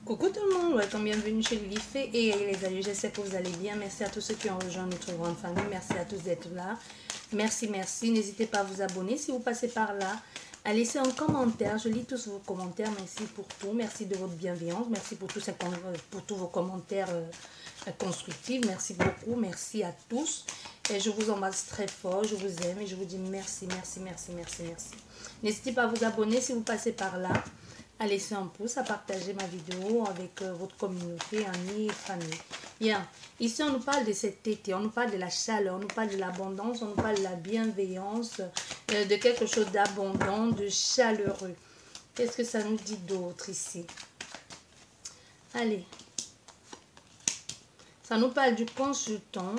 Coucou tout le monde, welcome, bienvenue chez Lilifé et les amis, j'espère que vous allez bien. Merci à tous ceux qui ont rejoint notre grande famille, merci à tous d'être là. Merci, n'hésitez pas à vous abonner si vous passez par là. À laisser un commentaire, je lis tous vos commentaires, merci pour tout, merci de votre bienveillance, merci pour tous vos commentaires constructifs, merci beaucoup, merci à tous. Et je vous embrasse très fort, je vous aime et je vous dis merci. N'hésitez pas à vous abonner si vous passez par là. À laisser un pouce, à partager ma vidéo avec votre communauté, amis et famille. Bien, ici on nous parle de cet été, on nous parle de la chaleur, on nous parle de l'abondance, on nous parle de la bienveillance, de quelque chose d'abondant, de chaleureux. Qu'est-ce que ça nous dit d'autre ici? Allez, ça nous parle du consultant.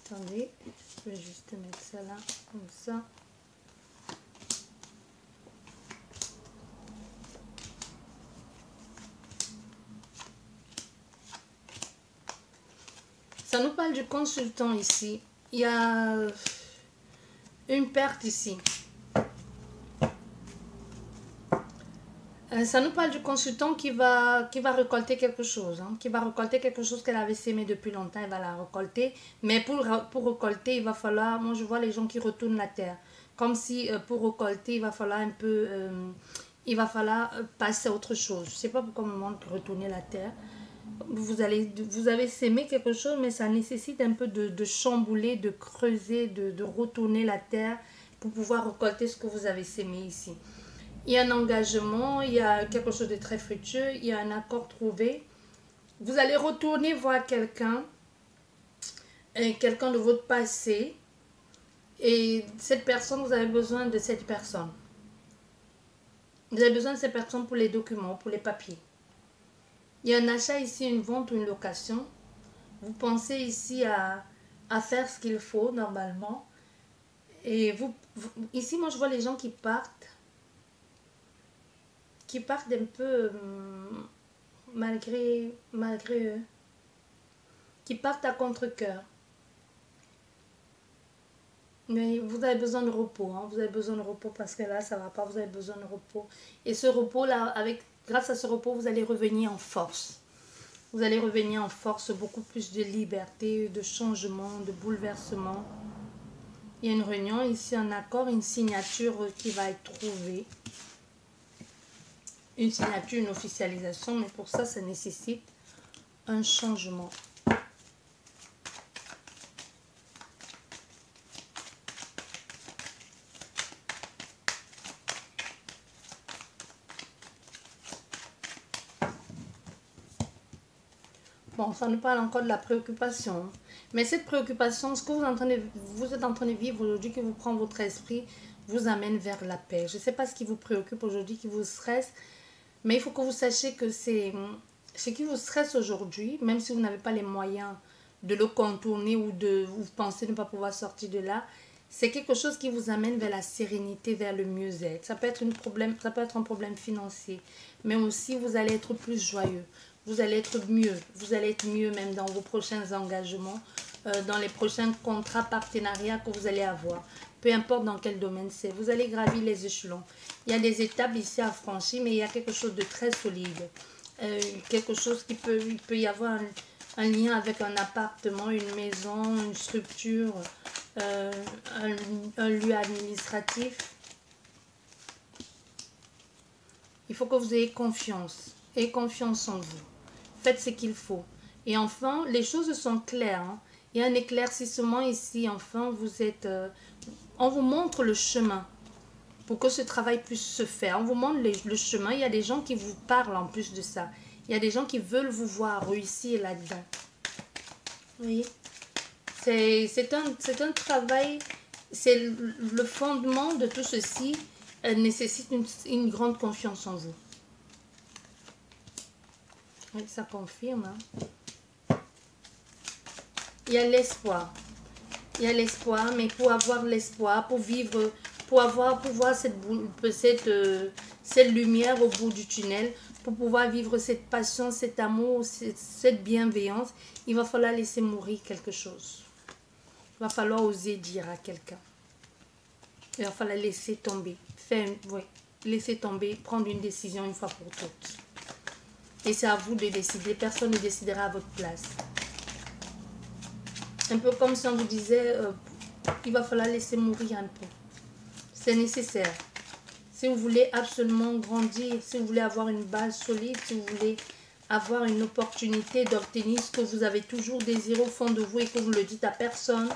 Attendez, je vais juste mettre ça là, comme ça. Ça nous parle du consultant ici. Il y a une perte ici. Ça nous parle du consultant qui va récolter quelque chose. Qui va récolter quelque chose qu'elle avait sémé depuis longtemps. Elle va la récolter. Mais pour récolter, il va falloir... Moi, je vois les gens qui retournent la terre. Comme si pour récolter, il va falloir un peu... il va falloir passer à autre chose. Je ne sais pas pourquoi on me montre retourner la terre. Vous avez sémé quelque chose, mais ça nécessite un peu de chambouler, de creuser, de retourner la terre pour pouvoir récolter ce que vous avez sémé ici. Il y a un engagement, il y a quelque chose de très fructueux, il y a un accord trouvé. Vous allez retourner voir quelqu'un de votre passé. Et cette personne, vous avez besoin de cette personne. Vous avez besoin de cette personne pour les documents, pour les papiers. Il y a un achat ici, une vente ou une location. Vous pensez ici à faire ce qu'il faut normalement. Et ici, moi, je vois les gens qui partent un peu malgré eux, qui partent à contre-cœur. Mais vous avez besoin de repos, vous avez besoin de repos parce que là ça va pas, vous avez besoin de repos. Et ce repos là, grâce à ce repos, vous allez revenir en force. Vous allez revenir en force, beaucoup plus de liberté, de changement, de bouleversement. Il y a une réunion ici, un accord, une signature qui va être trouvée. Une signature, une officialisation, mais pour ça, ça nécessite un changement. Bon, ça nous parle encore de la préoccupation. Mais cette préoccupation, ce que vous êtes en train de vivre aujourd'hui, qui vous prend votre esprit, vous amène vers la paix. Je ne sais pas ce qui vous préoccupe aujourd'hui, qui vous stresse. Mais il faut que vous sachiez que ce qui vous stresse aujourd'hui, même si vous n'avez pas les moyens de le contourner ou vous pensez ne pas pouvoir sortir de là, c'est quelque chose qui vous amène vers la sérénité, vers le mieux-être. Ça peut être un problème financier, mais aussi vous allez être plus joyeux, vous allez être mieux même dans vos prochains engagements, dans les prochains contrats, partenariats que vous allez avoir. Peu importe dans quel domaine c'est, vous allez gravir les échelons. Il y a des étapes ici à franchir, mais il y a quelque chose de très solide. Quelque chose il peut y avoir un lien avec un appartement, une maison, une structure, un lieu administratif. Il faut que vous ayez confiance. Ayez confiance en vous. Faites ce qu'il faut. Et enfin, les choses sont claires. Il y a un éclaircissement ici. Enfin, on vous montre le chemin pour que ce travail puisse se faire. On vous montre le chemin. Il y a des gens qui vous parlent en plus de ça. Il y a des gens qui veulent vous voir réussir là-dedans. Oui. C'est un travail. C'est le fondement de tout ceci. Nécessite une grande confiance en vous. Oui, ça confirme. Il y a l'espoir. Il y a l'espoir, mais pour avoir l'espoir, pour vivre, pour voir cette lumière au bout du tunnel, pour pouvoir vivre cette passion, cet amour, cette bienveillance, il va falloir laisser mourir quelque chose. Il va falloir oser dire à quelqu'un. Il va falloir laisser tomber. Oui, laisser tomber, prendre une décision une fois pour toutes. Et c'est à vous de décider. Personne ne décidera à votre place. Un peu comme si on vous disait, il va falloir laisser mourir un peu. C'est nécessaire. Si vous voulez absolument grandir, si vous voulez avoir une base solide, si vous voulez avoir une opportunité d'obtenir ce que vous avez toujours désiré au fond de vous et que vous ne le dites à personne,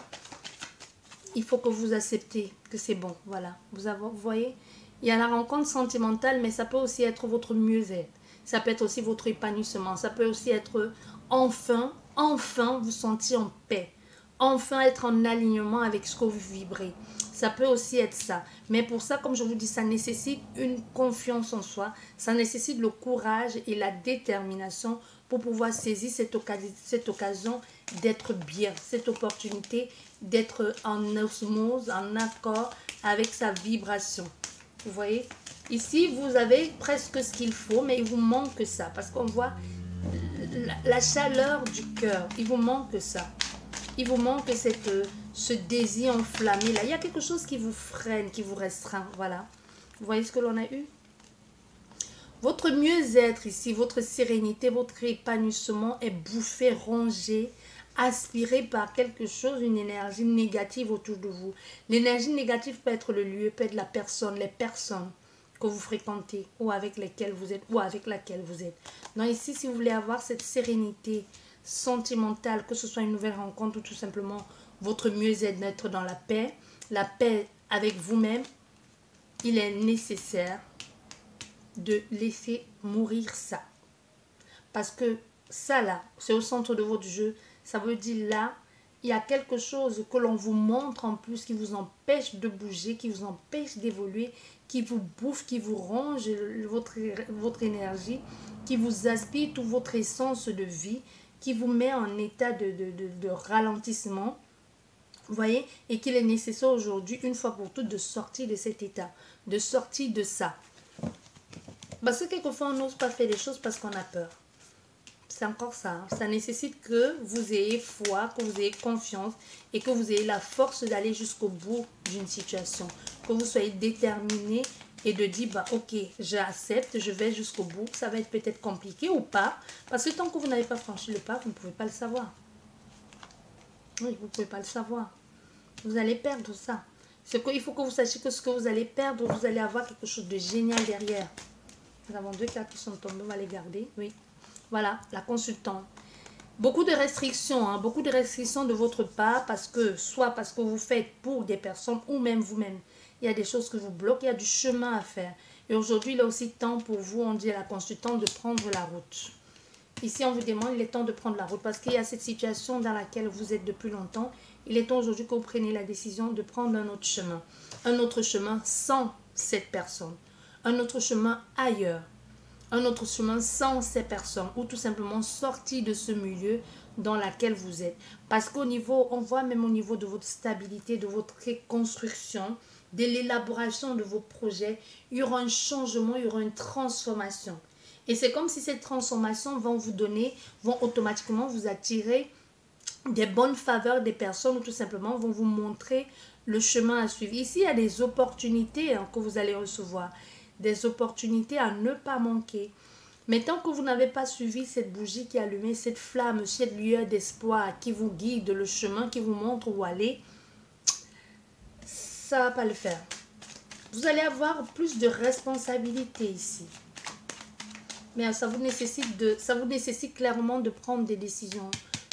il faut que vous acceptez que c'est bon. Voilà. Vous voyez, il y a la rencontre sentimentale, mais ça peut aussi être votre mieux-être. Ça peut être aussi votre épanouissement. Ça peut aussi être enfin vous sentir en paix. Enfin être en alignement avec ce que vous vibrez. Ça peut aussi être ça. Mais pour ça, comme je vous dis, ça nécessite une confiance en soi. Ça nécessite le courage et la détermination pour pouvoir saisir cette occasion d'être bien. Cette opportunité d'être en osmose, en accord avec sa vibration. Vous voyez? Ici, vous avez presque ce qu'il faut, mais il vous manque ça. Parce qu'on voit la chaleur du cœur. Il vous manque ça. Il vous manque ce désir enflammé là. Il y a quelque chose qui vous freine, qui vous restreint. Voilà. Vous voyez ce que l'on a eu? Votre mieux-être ici, votre sérénité, votre épanouissement est bouffé, rongé, aspiré par quelque chose, une énergie négative autour de vous. L'énergie négative peut être le lieu, peut être la personne, les personnes que vous fréquentez ou avec lesquelles vous êtes ou avec laquelle vous êtes. Donc ici, si vous voulez avoir cette sérénité sentimentale, que ce soit une nouvelle rencontre ou tout simplement votre mieux-être, d'être dans la paix avec vous-même, il est nécessaire de laisser mourir ça. Parce que ça là, c'est au centre de votre jeu. Ça veut dire là, il y a quelque chose que l'on vous montre en plus qui vous empêche de bouger, qui vous empêche d'évoluer, qui vous bouffe, qui vous ronge votre énergie, qui vous aspire toute votre essence de vie, qui vous met en état de ralentissement. Vous voyez? Et qu'il est nécessaire aujourd'hui, une fois pour toutes, de sortir de cet état, de sortir de ça. Parce que quelquefois, on n'ose pas faire les choses parce qu'on a peur. C'est encore ça. Hein. Ça nécessite que vous ayez foi, que vous ayez confiance et que vous ayez la force d'aller jusqu'au bout d'une situation. Que vous soyez déterminé et de dire, bah, ok, j'accepte, je vais jusqu'au bout. Ça va être peut-être compliqué ou pas. Parce que tant que vous n'avez pas franchi le pas, vous ne pouvez pas le savoir. Oui, vous ne pouvez pas le savoir. Vous allez perdre ça. Il faut que vous sachiez que ce que vous allez perdre, vous allez avoir quelque chose de génial derrière. Nous avons 2 cartes qui sont tombées, on va les garder. Oui. Voilà, la consultante. Beaucoup de restrictions, hein, beaucoup de restrictions de votre part, soit parce que vous faites pour des personnes ou même vous-même. Il y a des choses que vous bloquez, il y a du chemin à faire. Et aujourd'hui, il est aussi temps pour vous, on dit à la consultante, de prendre la route. Ici, on vous demande, il est temps de prendre la route parce qu'il y a cette situation dans laquelle vous êtes depuis longtemps. Il est temps aujourd'hui que vous preniez la décision de prendre un autre chemin. Un autre chemin sans cette personne. Un autre chemin ailleurs. Un autre chemin sans ces personnes ou tout simplement sortir de ce milieu dans lequel vous êtes. Parce qu'au niveau, on voit même au niveau de votre stabilité, de votre construction, de l'élaboration de vos projets, il y aura un changement, il y aura une transformation. Et c'est comme si cette transformation vont automatiquement vous attirer des bonnes faveurs des personnes ou tout simplement vont vous montrer le chemin à suivre. Ici, il y a des opportunités que vous allez recevoir. Des opportunités à ne pas manquer. Mais tant que vous n'avez pas suivi cette bougie qui est allumée, cette flamme, cette lueur d'espoir qui vous guide, le chemin qui vous montre où aller, ça ne va pas le faire. Vous allez avoir plus de responsabilités ici. Mais ça vous nécessite clairement de prendre des décisions,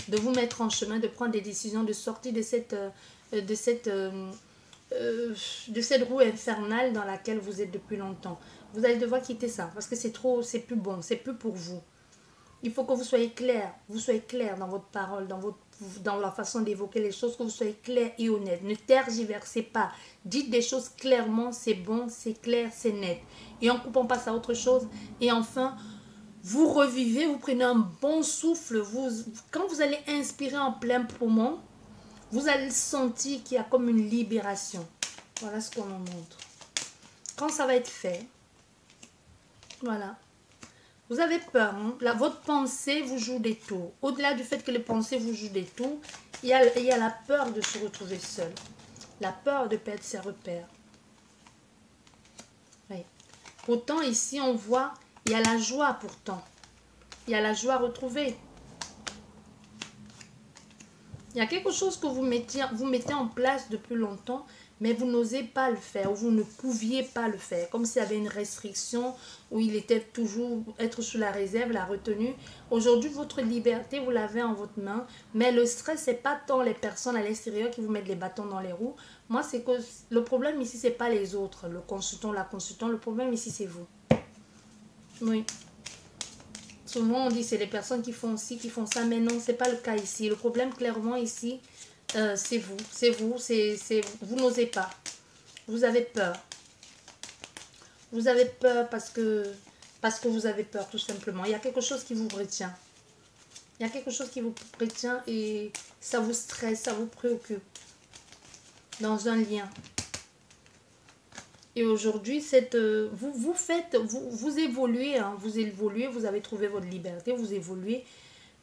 de vous mettre en chemin, de prendre des décisions, de sortir de cette roue infernale dans laquelle vous êtes depuis longtemps. Vous allez devoir quitter ça parce que c'est plus bon, c'est plus pour vous. Il faut que vous soyez clair dans votre parole, dans la façon d'évoquer les choses, que vous soyez clair et honnête. Ne tergiversez pas. Dites des choses clairement, c'est bon, c'est clair, c'est net. Et en coupant pas ça à autre chose. Et enfin, vous revivez, vous prenez un bon souffle. Quand vous allez inspirer en plein poumon, vous allez sentir qu'il y a comme une libération. Voilà ce qu'on nous montre. Quand ça va être fait, voilà, Vous avez peur. Hein? Votre pensée vous joue des tours. Au-delà du fait que les pensées vous jouent des tours, il y a la peur de se retrouver seul. La peur de perdre ses repères. Oui. Pourtant, ici, on voit, il y a la joie pourtant. Il y a la joie retrouvée. Il y a quelque chose que vous mettez en place depuis longtemps, mais vous n'osez pas le faire, ou vous ne pouviez pas le faire. Comme s'il y avait une restriction, où il était toujours être sous la réserve, la retenue. Aujourd'hui, votre liberté, vous l'avez en votre main, mais le stress, ce n'est pas tant les personnes à l'extérieur qui vous mettent les bâtons dans les roues. Moi, c'est que le problème ici, ce n'est pas les autres, le consultant, la consultante, le problème ici, c'est vous. Oui. Souvent, on dit c'est les personnes qui font ci, qui font ça, mais non, ce n'est pas le cas ici. Le problème, clairement, ici, c'est vous. C'est vous, vous n'osez pas. Vous avez peur. Vous avez peur parce que vous avez peur, tout simplement. Il y a quelque chose qui vous retient. Il y a quelque chose qui vous retient et ça vous stresse, ça vous préoccupe. Dans un lien. Et aujourd'hui, vous évoluez, hein, vous avez trouvé votre liberté, vous évoluez.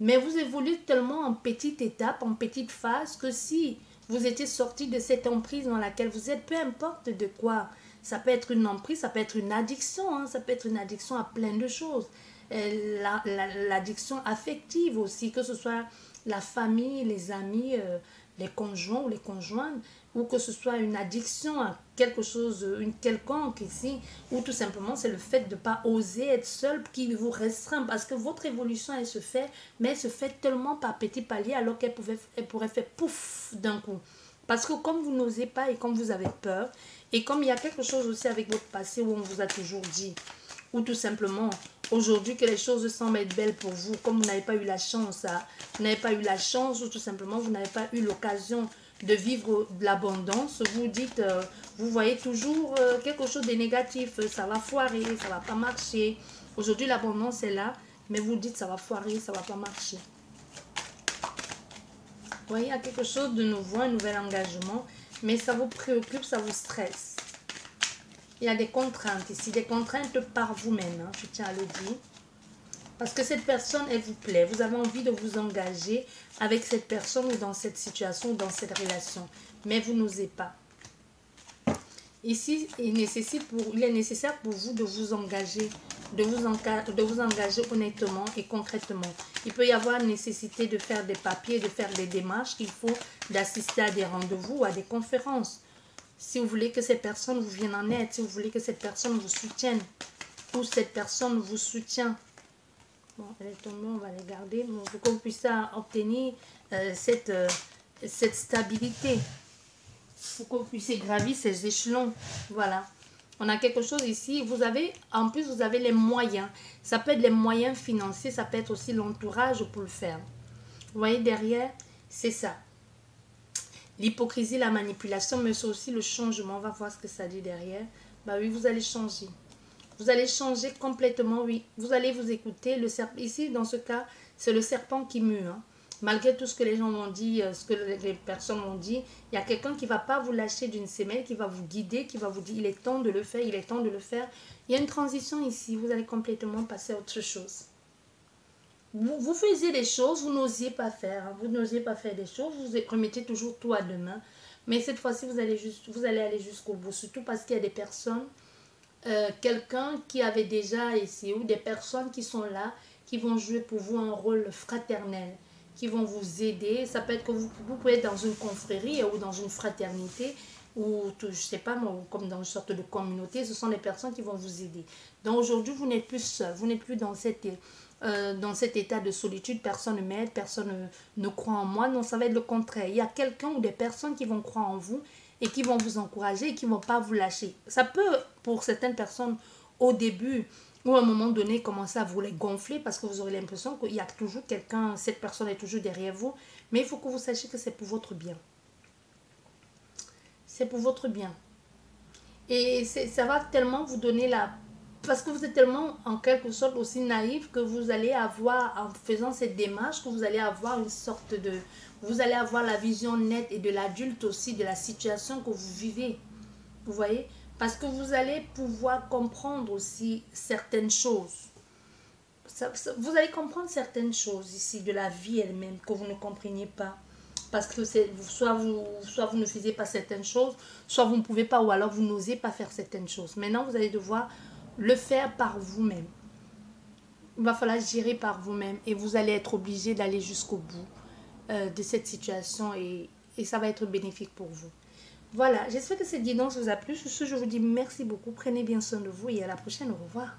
Mais vous évoluez tellement en petite étape, en petite phase, que si vous étiez sorti de cette emprise dans laquelle vous êtes, peu importe de quoi, ça peut être une emprise, ça peut être une addiction, hein, ça peut être une addiction à plein de choses. L'addiction affective aussi, que ce soit la famille, les amis, les conjoints ou les conjointes, ou que ce soit une addiction à quelque chose, une quelconque ici, ou tout simplement c'est le fait de ne pas oser être seul qui vous restreint, parce que votre évolution elle se fait, mais elle se fait tellement par petits paliers alors qu'elle pourrait faire pouf d'un coup. Parce que comme vous n'osez pas et comme vous avez peur, et comme il y a quelque chose aussi avec votre passé où on vous a toujours dit, ou tout simplement aujourd'hui que les choses semblent être belles pour vous, comme vous n'avez pas eu la chance, vous n'avez pas eu la chance ou tout simplement vous n'avez pas eu l'occasion de vivre de l'abondance, vous dites, vous voyez toujours quelque chose de négatif, ça va foirer, ça va pas marcher. Aujourd'hui l'abondance est là, mais vous dites ça va foirer, ça va pas marcher. Vous voyez, il y a quelque chose de nouveau, un nouvel engagement, mais ça vous préoccupe, ça vous stresse. Il y a des contraintes ici, des contraintes par vous-même, hein, je tiens à le dire. Parce que cette personne, elle vous plaît. Vous avez envie de vous engager avec cette personne ou dans cette situation ou dans cette relation. Mais vous n'osez pas. Ici, il est nécessaire pour vous de vous engager, de vous engager honnêtement et concrètement. Il peut y avoir nécessité de faire des papiers, de faire des démarches qu'il faut, d'assister à des rendez-vous ou à des conférences. Si vous voulez que cette personne vous vienne en aide, si vous voulez que cette personne vous soutienne, ou cette personne vous soutient. Bon, elle est tombée, on va les garder pour qu'on puisse obtenir cette stabilité. Pour qu'on puisse gravir ces échelons. Voilà. On a quelque chose ici. En plus, vous avez les moyens. Ça peut être les moyens financiers, ça peut être aussi l'entourage pour le faire. Vous voyez derrière, c'est ça. L'hypocrisie, la manipulation, mais c'est aussi le changement. On va voir ce que ça dit derrière. Bah oui, vous allez changer. Vous allez changer complètement, oui. Vous allez vous écouter. Ici, dans ce cas, c'est le serpent qui mue. Hein. Malgré tout ce que les gens m'ont dit, ce que les personnes m'ont dit, il y a quelqu'un qui ne va pas vous lâcher d'une semelle, qui va vous guider, qui va vous dire, il est temps de le faire, il est temps de le faire. Il y a une transition ici. Vous allez complètement passer à autre chose. Vous faisiez des choses, vous n'osiez pas faire. Hein. Vous n'osiez pas faire des choses, vous remettez toujours tout à demain. Mais cette fois-ci, vous allez aller jusqu'au bout. Surtout parce qu'il y a des personnes, quelqu'un qui avait déjà essayé, ou des personnes qui sont là, qui vont jouer pour vous un rôle fraternel, qui vont vous aider. Ça peut être que vous pouvez être dans une confrérie ou dans une fraternité, ou je ne sais pas, comme dans une sorte de communauté. Ce sont les personnes qui vont vous aider. Donc aujourd'hui, vous n'êtes plus seul, vous n'êtes plus dans cet état de solitude, personne ne m'aide, personne ne croit en moi. Non, ça va être le contraire. Il y a quelqu'un ou des personnes qui vont croire en vous et qui vont vous encourager et qui ne vont pas vous lâcher. Ça peut, pour certaines personnes, au début ou à un moment donné, commencer à vous les gonfler parce que vous aurez l'impression qu'il y a toujours quelqu'un, cette personne est toujours derrière vous. Mais il faut que vous sachiez que c'est pour votre bien. C'est pour votre bien. Et ça va tellement vous donner parce que vous êtes tellement en quelque sorte aussi naïf que vous allez avoir, en faisant cette démarche, que vous allez avoir une sorte de... Vous allez avoir la vision nette et de l'adulte aussi, de la situation que vous vivez. Vous voyez? Parce que vous allez pouvoir comprendre aussi certaines choses. Vous allez comprendre certaines choses ici de la vie elle-même que vous ne compreniez pas. Parce que soit vous ne faisiez pas certaines choses, soit vous ne pouvez pas, ou alors vous n'osez pas faire certaines choses. Maintenant, vous allez devoir le faire par vous-même. Il va falloir gérer par vous-même et vous allez être obligé d'aller jusqu'au bout de cette situation et ça va être bénéfique pour vous. Voilà, j'espère que cette guidance vous a plu. Sur ce, je vous dis merci beaucoup. Prenez bien soin de vous et à la prochaine. Au revoir.